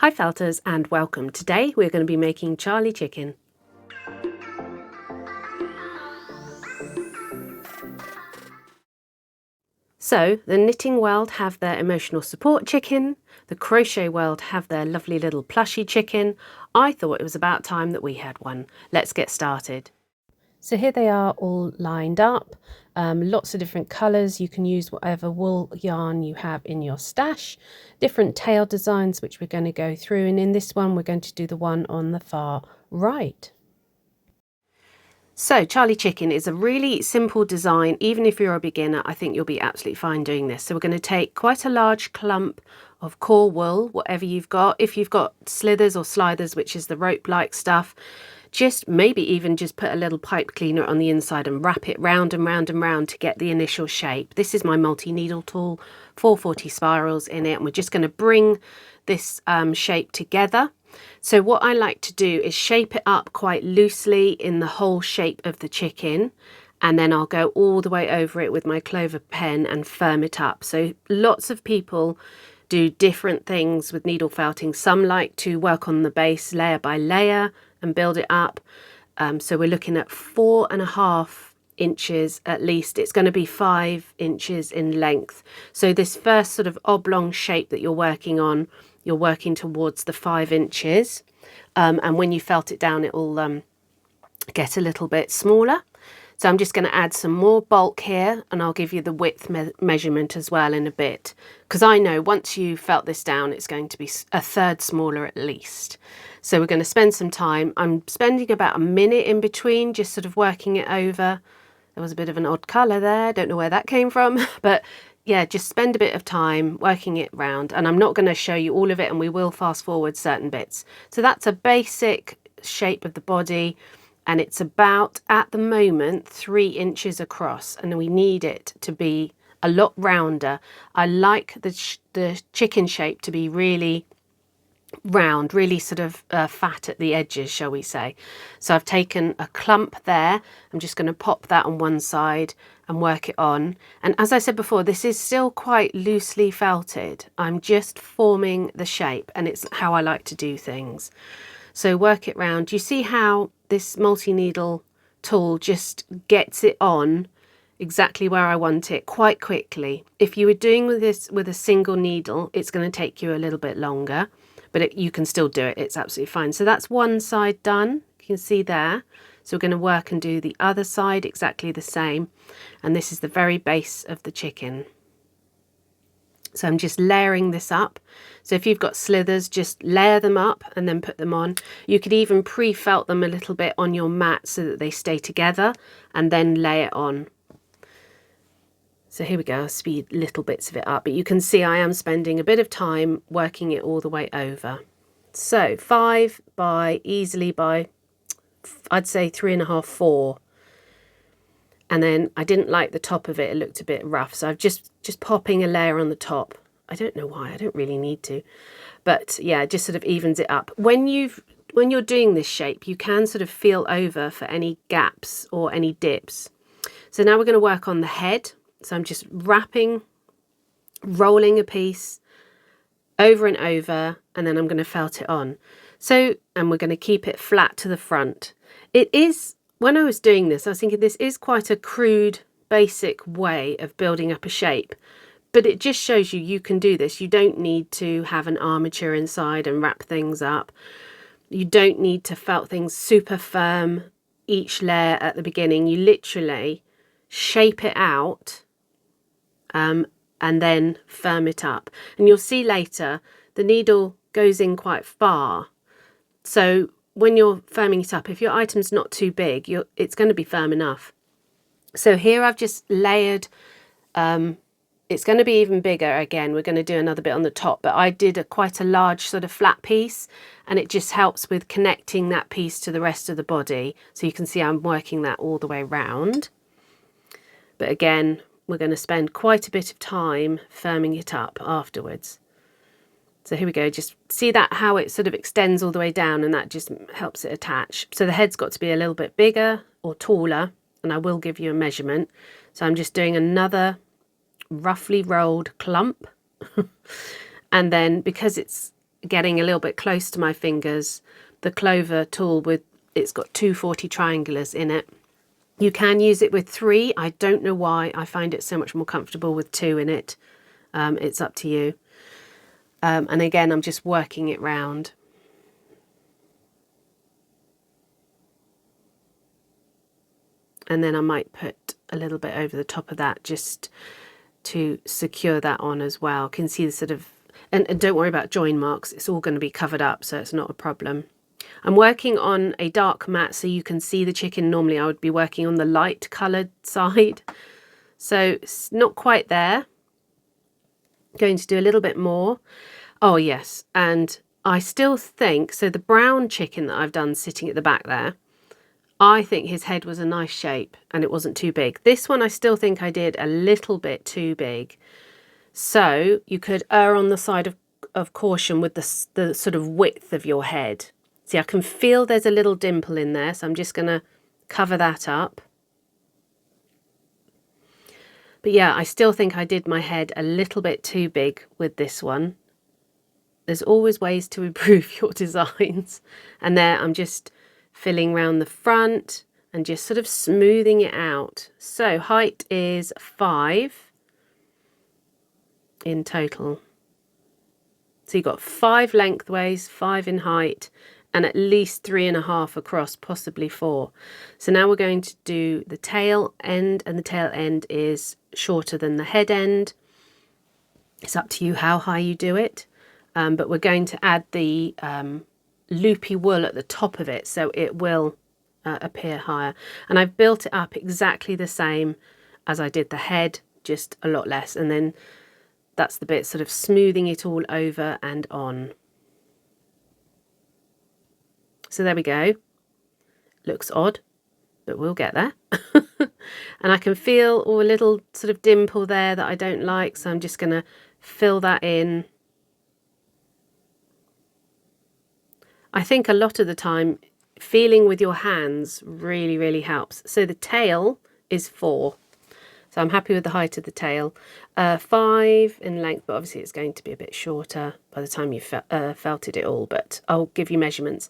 Hi Felters and welcome. Today we're going to be making Charlie chicken. So the knitting world have their emotional support chicken, the crochet world have their lovely little plushy chicken. I thought it was about time that we had one. Let's get started. So here they are all lined up, lots of different colours. You can use whatever wool yarn you have in your stash, different tail designs which we're going to go through, and in this one we're going to do the one on the far right. So Charlie chicken is a really simple design. Even if you're a beginner, I think you'll be absolutely fine doing this. So we're going to take quite a large clump of core wool, whatever you've got. If you've got slithers or sliders, which is the rope-like stuff, just maybe even just put a little pipe cleaner on the inside and wrap it round and round and round to get the initial shape. This is my multi-needle tool, 440 spirals in it, and we're just going to bring this shape together. So what I like to do is shape it up quite loosely in the whole shape of the chicken, and then I'll go all the way over it with my clover pen and firm it up. So lots of people do different things with needle felting. Some like to work on the base layer by layer and build it up. So we're looking at 4.5 inches at least. It's going to be 5 inches in length. So this first sort of oblong shape that you're working on, you're working towards the 5 inches. And when you felt it down, it will get a little bit smaller. So I'm just going to add some more bulk here, and I'll give you the width measurement as well in a bit, because I know once you felt this down, it's going to be a third smaller at least. So we're going to spend some time. I'm spending about a minute in between, just sort of working it over. There was a bit of an odd colour there. Don't know where that came from, but yeah, just spend a bit of time working it round. And I'm not going to show you all of it, and we will fast forward certain bits. So that's a basic shape of the body. And it's about, at the moment, 3 inches across, and we need it to be a lot rounder. I like the chicken shape to be really round, really sort of fat at the edges, shall we say. So I've taken a clump there. I'm just going to pop that on one side and work it on. And as I said before, this is still quite loosely felted. I'm just forming the shape, and it's how I like to do things. So work it round. You see how this multi-needle tool just gets it on exactly where I want it quite quickly. If you were doing this with a single needle, it's going to take you a little bit longer, but you can still do it. It's absolutely fine. So that's one side done. You can see there. So we're going to work and do the other side exactly the same. And this is the very base of the chicken. So I'm just layering this up. So if you've got slithers, just layer them up and then put them on. You could even pre-felt them a little bit on your mat so that they stay together, and then lay it on. So here we go, I'll speed little bits of it up, but you can see I am spending a bit of time working it all the way over. So 5 by, easily by, I'd say 3.5, 4. And then I didn't like the top of it. It looked a bit rough. So I've just popping a layer on the top. I don't know why. I don't really need to. But yeah, it just sort of evens it up. When you're doing this shape, you can sort of feel over for any gaps or any dips. So now we're going to work on the head. So I'm just rolling a piece over and over, and then I'm going to felt it on. So, and we're going to keep it flat to the front. It is, when I was doing this, I was thinking this is quite a crude, basic way of building up a shape, but it just shows you can do this. You don't need to have an armature inside and wrap things up. You don't need to felt things super firm each layer at the beginning. You literally shape it out and then firm it up. And you'll see later the needle goes in quite far. So when you're firming it up, if your item's not too big, it's going to be firm enough. So here I've just layered, it's going to be even bigger again. We're going to do another bit on the top, but I did quite a large sort of flat piece, and it just helps with connecting that piece to the rest of the body. So you can see I'm working that all the way round. But again, we're going to spend quite a bit of time firming it up afterwards. So here we go, just see that how it sort of extends all the way down, and that just helps it attach. So the head's got to be a little bit bigger or taller, and I will give you a measurement. So I'm just doing another roughly rolled clump. And then because it's getting a little bit close to my fingers, the clover tool it's got 240 triangulars in it. You can use it with 3. I don't know why. I find it so much more comfortable with 2 in it. It's up to you. And again, I'm just working it round. And then I might put a little bit over the top of that just to secure that on as well. You can see the sort of, and don't worry about join marks. It's all going to be covered up, so it's not a problem. I'm working on a dark mat so you can see the chicken. Normally I would be working on the light coloured side. So it's not quite there. Going to do a little bit more. Oh yes, and I still think, so the brown chicken that I've done sitting at the back there, I think his head was a nice shape and it wasn't too big. This one I still think I did a little bit too big. So you could err on the side of caution with the sort of width of your head. See, I can feel there's a little dimple in there, so I'm just going to cover that up. But yeah, I still think I did my head a little bit too big with this one. There's always ways to improve your designs. And there I'm just filling around the front and just sort of smoothing it out. So height is 5 in total. So you've got 5 lengthways, 5 in height, and at least 3.5 across, possibly 4. So now we're going to do the tail end, and the tail end is shorter than the head end. It's up to you how high you do it, but we're going to add the loopy wool at the top of it, so it will appear higher. And I've built it up exactly the same as I did the head, just a lot less. And then that's the bit sort of smoothing it all over and on. So there we go. Looks odd, but we'll get there. And I can feel a little sort of dimple there that I don't like, so I'm just going to fill that in. I think a lot of the time feeling with your hands really, really helps. So the tail is 4. So I'm happy with the height of the tail. 5 in length, but obviously it's going to be a bit shorter by the time you've felted it all, but I'll give you measurements.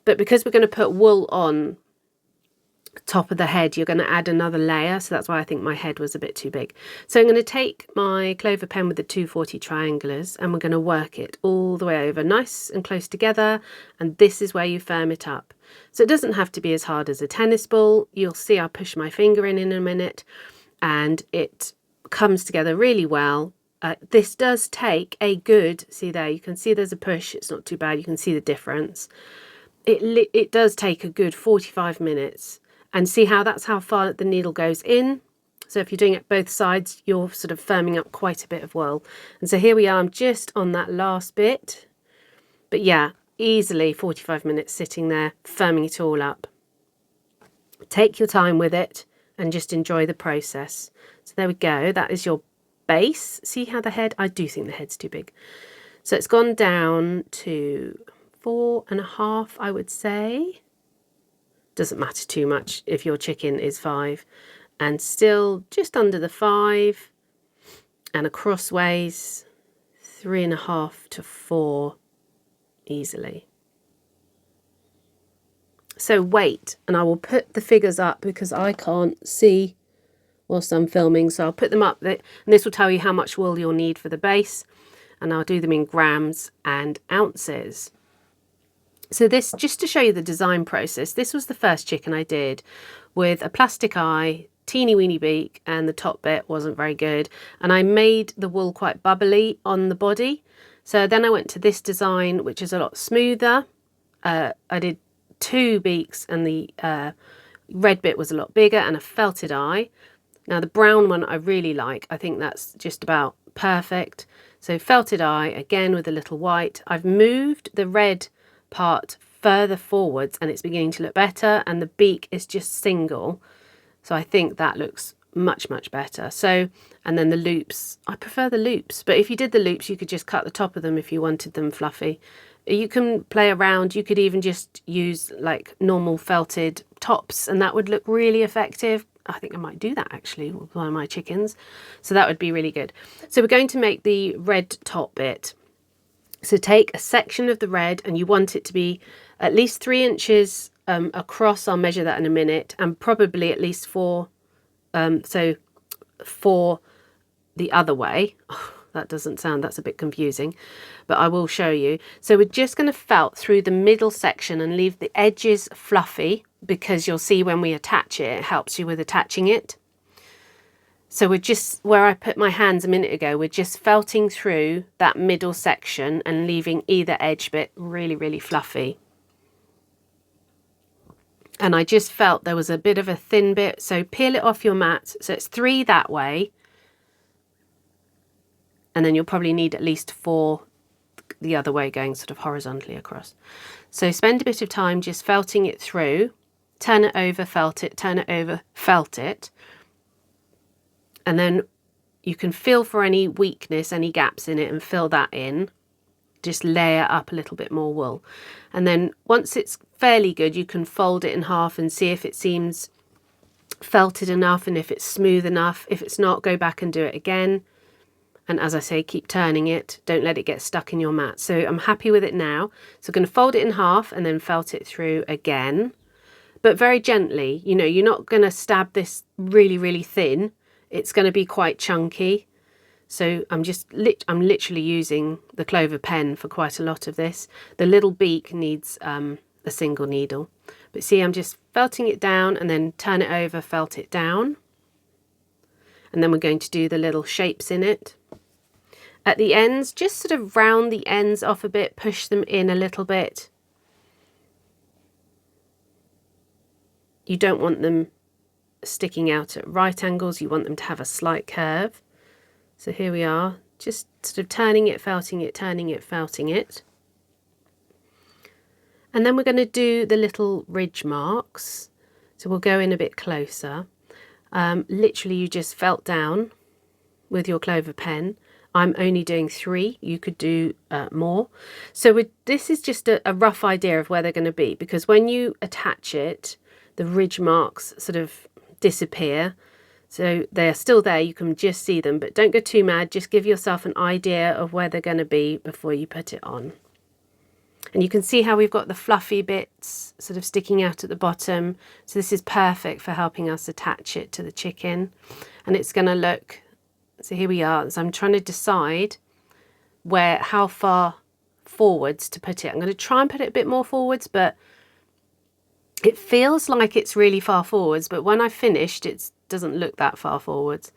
But because we're going to put wool on top of the head, you're going to add another layer, so that's why I think my head was a bit too big. So I'm going to take my clover pen with the 240 triangulars and we're going to work it all the way over, nice and close together, and this is where you firm it up. So it doesn't have to be as hard as a tennis ball. You'll see I'll push my finger in a minute and it comes together really well. This does take a good, see there, you can see there's a push, it's not too bad, you can see the difference. It does take a good 45 minutes. And see how that's how far the needle goes in. So if you're doing it both sides, you're sort of firming up quite a bit of wool. And so here we are, I'm just on that last bit. But yeah, easily 45 minutes sitting there, firming it all up. Take your time with it and just enjoy the process. So there we go, that is your base. See how the head, I do think the head's too big. So it's gone down to 4.5, I would say. Doesn't matter too much if your chicken is 5, and still just under the 5, and acrossways 3.5 to 4 easily. So wait, and I will put the figures up because I can't see whilst I'm filming, so I'll put them up there, and this will tell you how much wool you'll need for the base, and I'll do them in grams and ounces. So this, just to show you the design process, this was the first chicken I did with a plastic eye, teeny weeny beak, and the top bit wasn't very good. And I made the wool quite bubbly on the body. So then I went to this design, which is a lot smoother. I did 2 beaks and the red bit was a lot bigger and a felted eye. Now the brown one I really like. I think that's just about perfect. So felted eye, again with a little white. I've moved the red part further forwards and it's beginning to look better, and the beak is just single, so I think that looks much better. So, and then the loops, I prefer the loops, but if you did the loops you could just cut the top of them if you wanted them fluffy. You can play around, you could even just use like normal felted tops and that would look really effective. I think I might do that actually with one of my chickens, so that would be really good. So we're going to make the red top bit. So take a section of the red, and you want it to be at least 3 inches across. I'll measure that in a minute, and probably at least 4, so 4 the other way. Oh, that's a bit confusing, but I will show you. So we're just going to felt through the middle section and leave the edges fluffy, because you'll see when we attach it, it helps you with attaching it. So we're just, where I put my hands a minute ago, we're just felting through that middle section and leaving either edge bit really, really fluffy. And I just felt there was a bit of a thin bit, so peel it off your mat. So it's 3 that way. And then you'll probably need at least 4 the other way, going sort of horizontally across. So spend a bit of time just felting it through. Turn it over, felt it, turn it over, felt it. And then you can feel for any weakness, any gaps in it, and fill that in. Just layer up a little bit more wool. And then once it's fairly good, you can fold it in half and see if it seems felted enough and if it's smooth enough. If it's not, go back and do it again. And as I say, keep turning it. Don't let it get stuck in your mat. So I'm happy with it now. So I'm going to fold it in half and then felt it through again. But very gently. You know, you're not going to stab this really, really thin. It's going to be quite chunky. So I'm literally using the clover pen for quite a lot of this. The little beak needs a single needle. But see, I'm just felting it down and then turn it over, felt it down. And then we're going to do the little shapes in it. At the ends, just sort of round the ends off a bit, push them in a little bit. You don't want them sticking out at right angles, you want them to have a slight curve. So here we are, just sort of turning it, felting it, turning it, felting it. And then we're going to do the little ridge marks. So we'll go in a bit closer. Literally you just felt down with your clover pen. I'm only doing 3, you could do more. So this is just a rough idea of where they're going to be, because when you attach it, the ridge marks sort of disappear. So they're still there, you can just see them, but don't go too mad, just give yourself an idea of where they're going to be before you put it on. And you can see how we've got the fluffy bits sort of sticking out at the bottom. So this is perfect for helping us attach it to the chicken. And it's going to look, so here we are. So I'm trying to decide how far forwards to put it. I'm going to try and put it a bit more forwards, but it feels like it's really far forwards, but when I finished, it doesn't look that far forwards.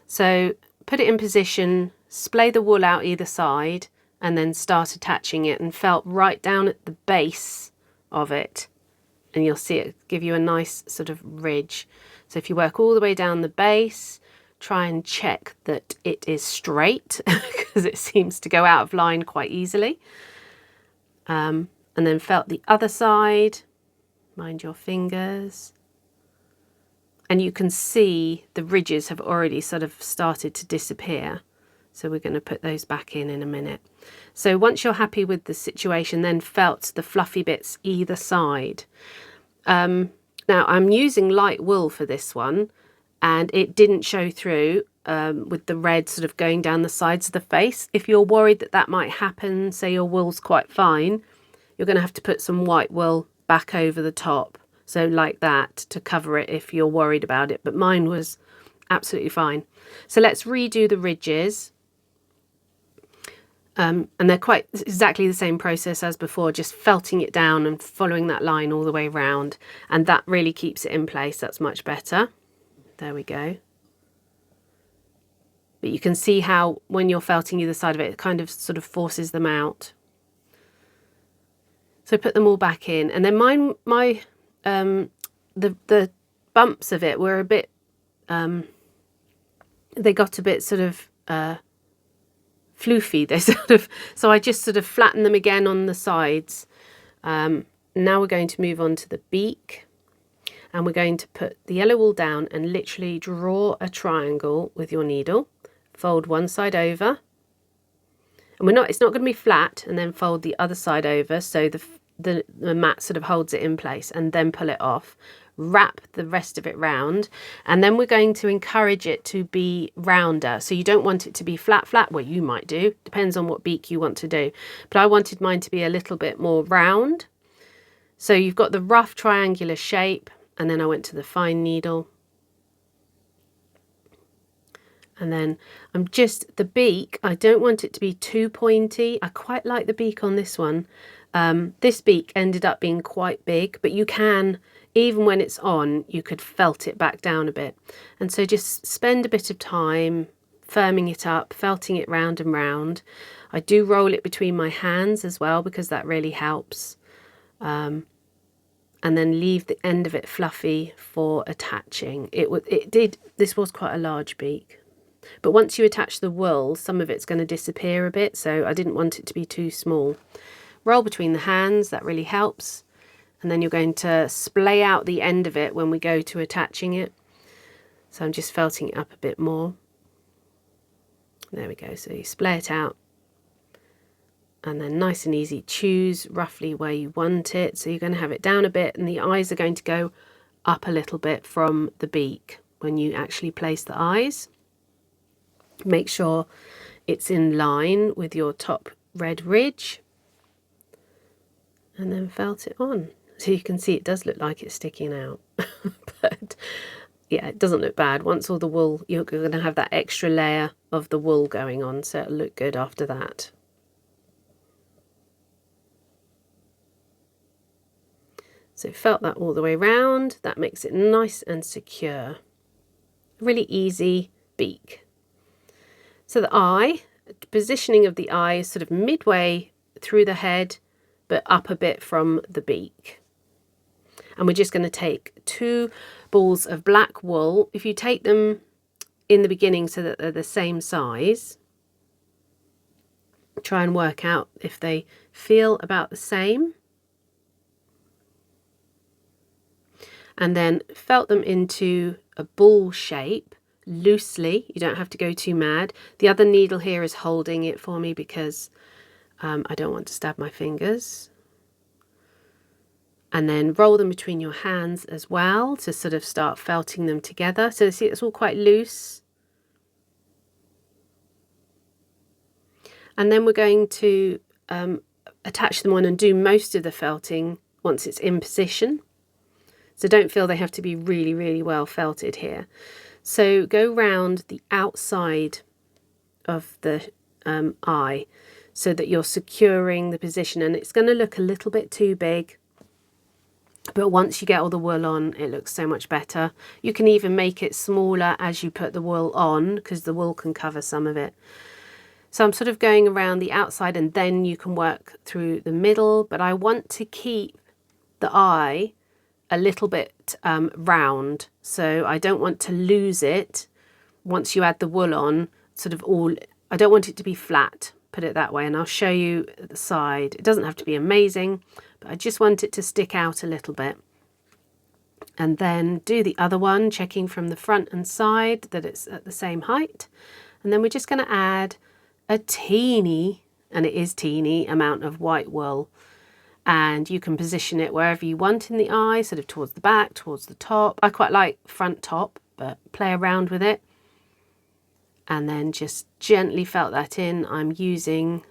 So put it in position, splay the wool out either side, and then start attaching it, and felt right down at the base of it. And you'll see it give you a nice sort of ridge. So if you work all the way down the base, try and check that it is straight, because it seems to go out of line quite easily. And then felt the other side. Mind your fingers. And you can see the ridges have already sort of started to disappear. So we're going to put those back in a minute. So once you're happy with the situation, then felt the fluffy bits either side. Now I'm using light wool for this one, and it didn't show through with the red sort of going down the sides of the face. If you're worried that that might happen, say your wool's quite fine, you're going to have to put some white wool back over the top, so like that, to cover it if you're worried about it, but mine was absolutely fine. So let's redo the ridges, and they're quite exactly the same process as before, just felting it down and following that line all the way round, and that really keeps it in place. That's much better. There we go. But you can see how when you're felting either side of it, it kind of sort of forces them out. So put them all back in, and then the bumps of it were a bit, they got a bit sort of floofy. They sort of, so I just sort of flattened them again on the sides. Now we're going to move on to the beak, and we're going to put the yellow wool down and literally draw a triangle with your needle. Fold one side over. And it's not going to be flat, and then fold the other side over so the mat sort of holds it in place, and then pull it off. wrap the rest of it round, and then we're going to encourage it to be rounder. So you don't want it to be flat, well, you might do, depends on what beak you want to do. But I wanted mine to be a little bit more round. So you've got the rough triangular shape, and then I went to the fine needle. And then the beak, I don't want it to be too pointy. I quite like the beak on this one. This beak ended up being quite big, but you can, even when it's on, you could felt it back down a bit. And so just spend a bit of time firming it up, felting it round and round. I do roll it between my hands as well, because that really helps. And then leave the end of it fluffy for attaching. This was quite a large beak. But once you attach the wool, some of it's going to disappear a bit, so I didn't want it to be too small. Roll between the hands, that really helps. And then you're going to splay out the end of it when we go to attaching it. So I'm just felting it up a bit more. There we go, so you splay it out. And then nice and easy, choose roughly where you want it. So you're going to have it down a bit, and the eyes are going to go up a little bit from the beak when you actually place the eyes. Make sure it's in line with your top red ridge, and then felt it on. So you can see it does look like it's sticking out, but yeah, it doesn't look bad. Once all the wool, you're going to have that extra layer of the wool going on, so it'll look good after that. So felt that all the way round. That makes it nice and secure. Really easy beak. So the eye, positioning of the eye is sort of midway through the head, but up a bit from the beak. And we're just going to take 2 balls of black wool. If you take them in the beginning so that they're the same size, try and work out if they feel about the same. And then felt them into a ball shape. Loosely, you don't have to go too mad. The other needle here is holding it for me because I don't want to stab my fingers. And then roll them between your hands as well to sort of start felting them together. So see, it's all quite loose. And then we're going to attach them on and do most of the felting once it's in position. So don't feel they have to be really, really well felted here. So go round the outside of the eye so that you're securing the position, and it's going to look a little bit too big, but once you get all the wool on, it looks so much better. You can even make it smaller as you put the wool on, because the wool can cover some of it. So I'm sort of going around the outside, and then you can work through the middle, but I want to keep the eye a little bit round, so I don't want to lose it once you add the wool on. I don't want it to be flat, put it that way, and I'll show you at the side. It doesn't have to be amazing, but I just want it to stick out a little bit. And then do the other one, checking from the front and side that it's at the same height. And then we're just going to add a teeny, and it is teeny, amount of white wool. And you can position it wherever you want in the eye, sort of towards the back, towards the top. I quite like front top, but play around with it. And then just gently felt that in. I'm using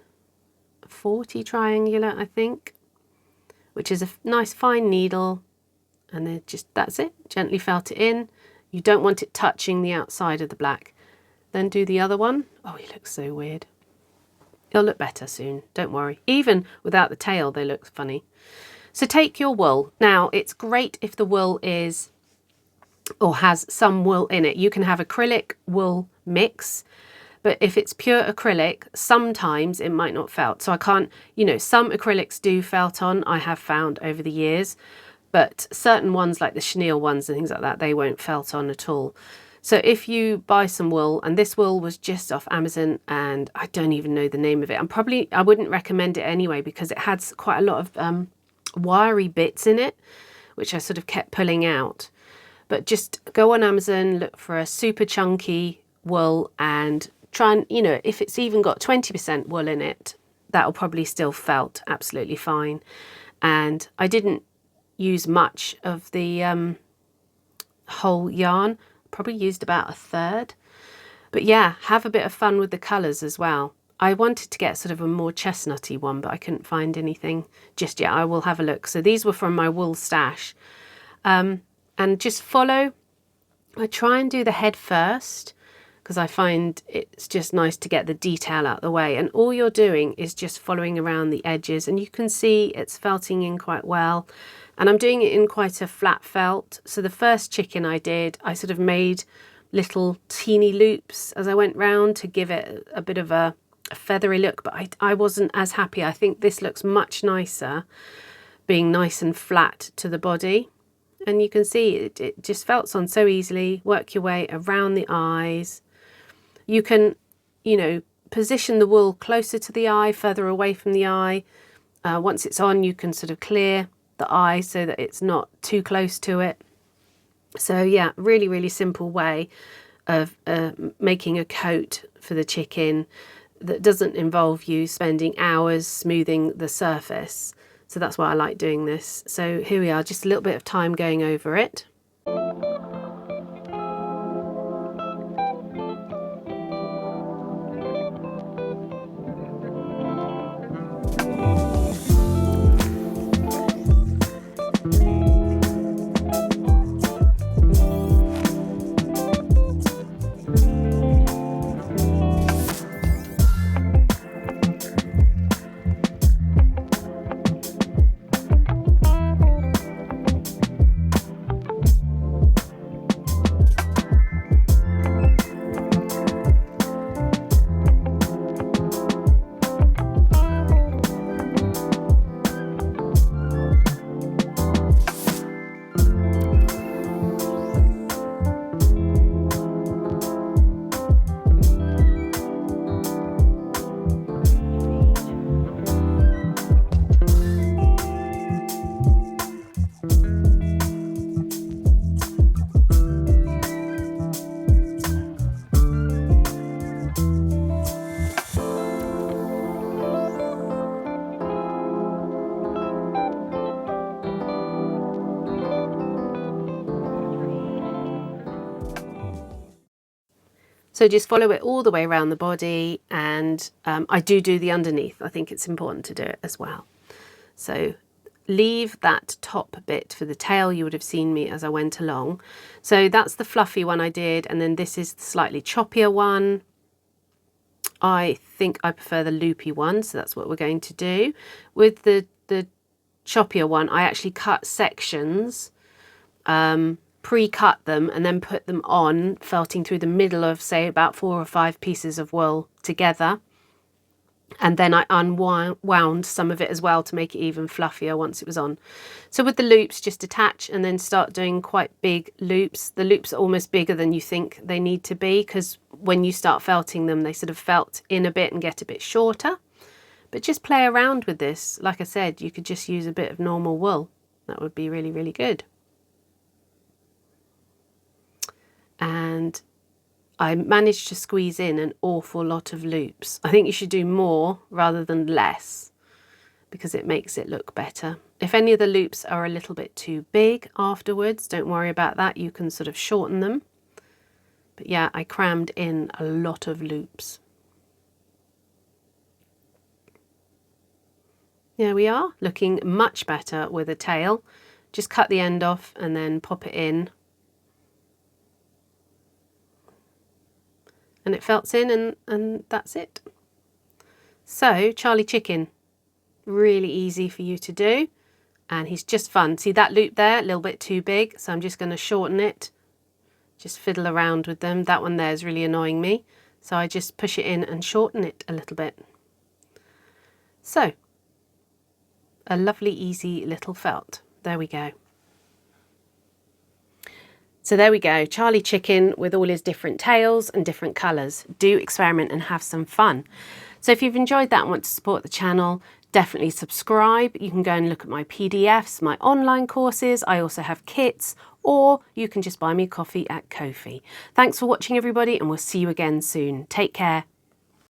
40 triangular, I think, which is a nice fine needle. And then that's it, gently felt it in. You don't want it touching the outside of the black. Then do the other one. Oh, he looks so weird. It'll look better soon, don't worry. Even without the tail, they look funny. So take your wool. Now, it's great if the wool is, or has some wool in it. You can have acrylic wool mix, but if it's pure acrylic, sometimes it might not felt. So I can't, some acrylics do felt on, I have found over the years, but certain ones like the chenille ones and things like that, they won't felt on at all. So if you buy some wool, and this wool was just off Amazon, and I don't even know the name of it. I wouldn't recommend it anyway, because it has quite a lot of wiry bits in it, which I sort of kept pulling out. But just go on Amazon, look for a super chunky wool, and try and, if it's even got 20% wool in it, that'll probably still felt absolutely fine. And I didn't use much of the whole yarn. Probably used about a third. But yeah, have a bit of fun with the colours as well. I wanted to get sort of a more chestnutty one, but I couldn't find anything just yet. I will have a look. So these were from my wool stash. And just follow. I try and do the head first because I find it's just nice to get the detail out of the way. And all you're doing is just following around the edges, and you can see it's felting in quite well. And I'm doing it in quite a flat felt. So the first chicken I did, I sort of made little teeny loops as I went round to give it a bit of a feathery look, but I wasn't as happy. I think this looks much nicer being nice and flat to the body. And you can see it just felts on so easily. Work your way around the eyes. You can, you know, position the wool closer to the eye, further away from the eye. Once it's on, you can sort of clear the eye so that it's not too close to it. So yeah, really, really simple way of making a coat for the chicken that doesn't involve you spending hours smoothing the surface. So that's why I like doing this. So here we are, just a little bit of time going over it. So just follow it all the way around the body, and I do the underneath. I think it's important to do it as well. So leave that top bit for the tail. You would have seen me as I went along. So that's the fluffy one I did, and then this is the slightly choppier one. I think I prefer the loopy one, so that's what we're going to do. With the choppier one, I actually cut sections, pre-cut them and then put them on, felting through the middle of, say, about 4 or 5 pieces of wool together. And then I unwound some of it as well to make it even fluffier once it was on. So with the loops, just attach and then start doing quite big loops. The loops are almost bigger than you think they need to be, because when you start felting them, they sort of felt in a bit and get a bit shorter. But just play around with this. Like I said, you could just use a bit of normal wool. That would be really, really good. And I managed to squeeze in an awful lot of loops. I think you should do more rather than less, because it makes it look better. If any of the loops are a little bit too big afterwards, don't worry about that. You can sort of shorten them. But yeah, I crammed in a lot of loops. There we are, looking much better with a tail. Just cut the end off and then pop it in. And it felts in, and that's it. So Charlie Chicken, really easy for you to do, and he's just fun. See that loop there, a little bit too big, so I'm just going to shorten it. Just fiddle around with them. That one there is really annoying me, so I just push it in and shorten it a little bit. So a lovely easy little felt. There we go. So there we go, Charlie Chicken with all his different tails and different colours. Do experiment and have some fun. So if you've enjoyed that and want to support the channel, definitely subscribe. You can go and look at my PDFs, my online courses. I also have kits, or you can just buy me coffee at Ko-fi. Thanks for watching, everybody, and we'll see you again soon. Take care.